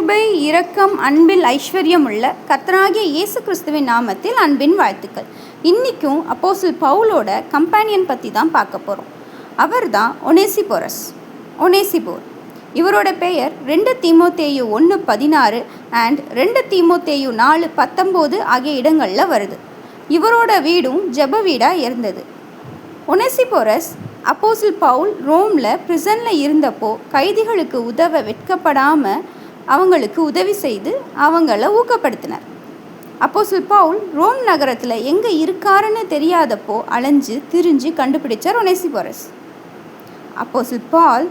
கிருபை, இரக்கம், அன்பில் ஐஸ்வர்யம் உள்ள கர்த்தராகிய இயேசு கிறிஸ்துவின் நாமத்தில் அன்பின் வாழ்த்துக்கள். இன்றைக்கும் அப்போஸ்தலன் பவுலோட கம்பேனியன் பற்றி தான் பார்க்க போகிறோம். அவர் தான் ஒனேசிபோர். இவரோட பெயர் 2 தீமோத்தேயு 1:16 அண்ட் 2 தீமோத்தேயு 4:19 ஆகிய இடங்களில் வருது. இவரோட வீடும் ஜெப வீடாக இருந்தது. ஒனேசிபோரஸ் அப்போஸ்தலன் பவுல் ரோமில் பிரிசனில் இருந்தப்போ கைதிகளுக்கு உதவ வெட்கப்படாமல் அவங்களுக்கு உதவி செய்து அவங்கள ஊக்கப்படுத்தினார். அப்போஸ்தலன் பவுல் ரோம் நகரத்தில் எங்கே இருக்காருன்னு தெரியாதப்போ அலைஞ்சு திரிஞ்சு கண்டுபிடிச்சார் ஒனேசிபோரஸ். அப்போஸ்தலன் பால்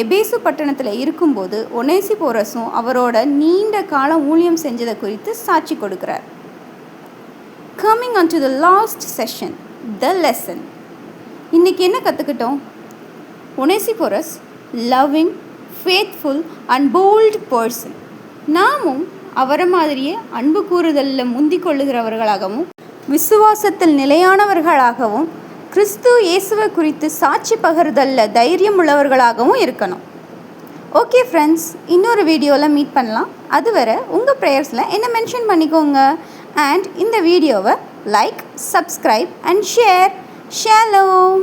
எபேசு பட்டணத்தில் இருக்கும்போது ஒனேசிபோரஸும் அவரோட நீண்ட காலம் ஊழியம் செஞ்சதை குறித்து சாட்சி கொடுக்கிறார். Coming on to the last session, the lesson. இன்றைக்கி என்ன கற்றுக்கிட்டோம்? Onesiphorus loving, faithful and bold person. நாமும் அவரை மாதிரியே அன்பு கூறுதலில் முந்திக் கொள்ளுகிறவர்களாகவும் விசுவாசத்தில் நிலையானவர்களாகவும் கிறிஸ்து இயேசுவை குறித்து சாட்சி பகிர்தலில் தைரியம் உள்ளவர்களாகவும் இருக்கணும். ஓகே ஃப்ரெண்ட்ஸ், இன்னொரு வீடியோவில் மீட் பண்ணலாம். அதுவரை உங்கள் ப்ரேயர்ஸில் என்ன மென்ஷன் பண்ணிக்கோங்க. அண்ட் இந்த வீடியோவை like, subscribe and share. Shalom.